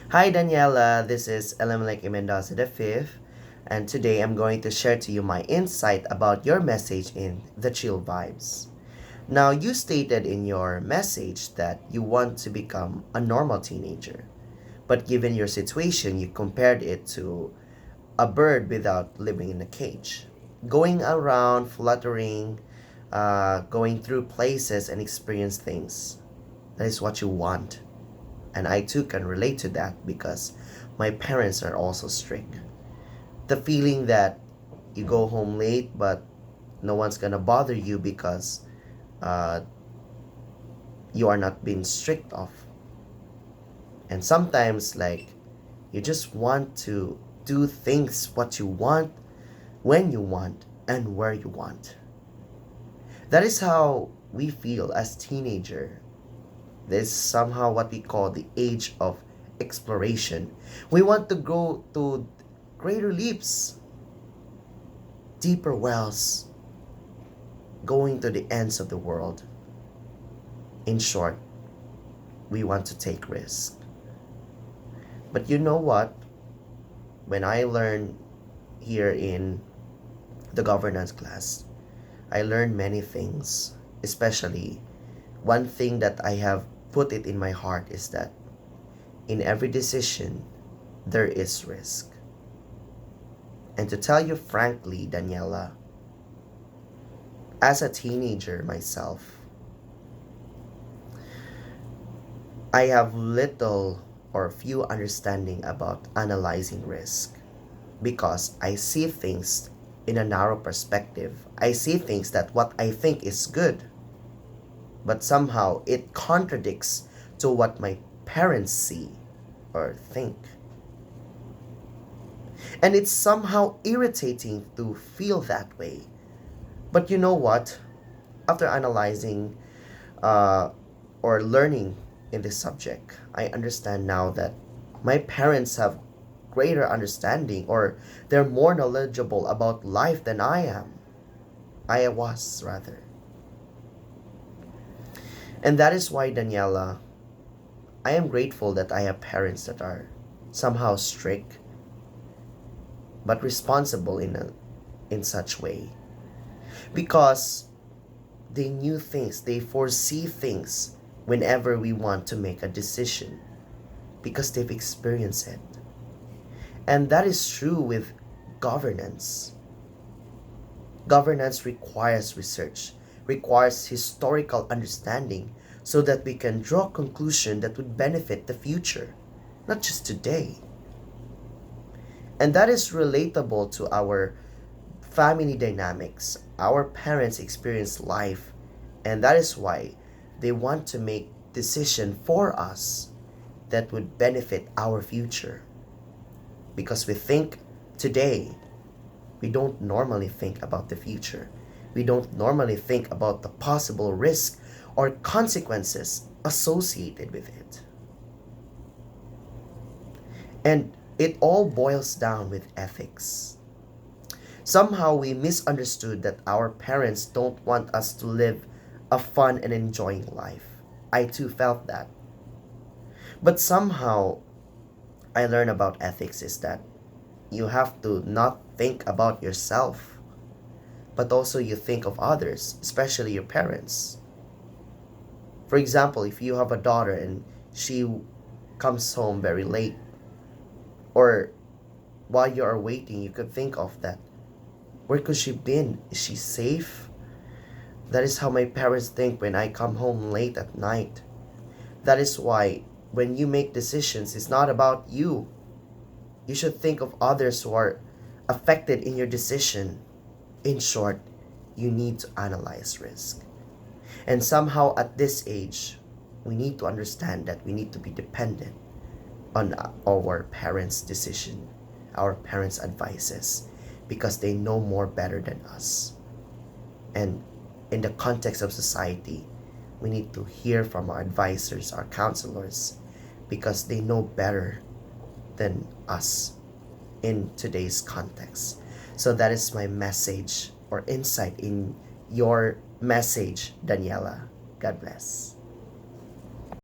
Hi Daniela, this is Elimelech Mendoza the Fifth, and today I'm going to share to you my insight about your message in the Chill Vibes. Now, you stated in your message that you want to become a normal teenager, but given your situation, you compared it to a bird without living in a cage, going around, fluttering, going through places and experience things. That is what you want. And I too can relate to that because my parents are also strict. The feeling that you go home late but no one's gonna bother you because uh, you are not being strict of. And sometimes, like, you just want to do things what you want, when you want, and where you want. That is how we feel as teenager. This is somehow what we call the age of exploration. We want to go to greater leaps, deeper wells, going to the ends of the world. In short, we want to take risks. But you know what? When I learned here in the governance class, I learned many things. Especially, one thing that I have put it in my heart is that in every decision, there is risk. And to tell you frankly, Daniela, as a teenager myself, I have little or few understanding about analyzing risk because I see things in a narrow perspective. I see things that what I think is good, but somehow it contradicts to what my parents see or think. And it's somehow irritating to feel that way. But you know what? After analyzing uh, or learning in this subject, I understand now that my parents have greater understanding or they're more knowledgeable about life than I am. I was, rather. And that is why, Daniela, I am grateful that I have parents that are somehow strict but responsible in such way because they knew things, they foresee things whenever we want to make a decision because they've experienced it. And that is true with governance. Governance requires research, requires historical understanding so that we can draw conclusion that would benefit the future, not just today. And that is relatable to our family dynamics. Our parents experience life, and that is why they want to make decision for us that would benefit our future. Because we think today, we don't normally think about the future. We don't normally think about the possible risk or consequences associated with it. And it all boils down with ethics. Somehow we misunderstood that our parents don't want us to live a fun and enjoying life. I too felt that. But somehow I learned about ethics is that you have to not think about yourself, but also you think of others, especially your parents. For example, if you have a daughter and she comes home very late, or while you are waiting, you could think of that. Where could she been? Is she safe? That is how my parents think when I come home late at night. That is why when you make decisions, it's not about you. You should think of others who are affected in your decision. In short, you need to analyze risk. And somehow at this age, we need to understand that we need to be dependent on our parents' decision, our parents' advices, because they know more better than us. And in the context of society, we need to hear from our advisors, our counselors, because they know better than us in today's context. So that is my message or insight in your message, Daniela. God bless.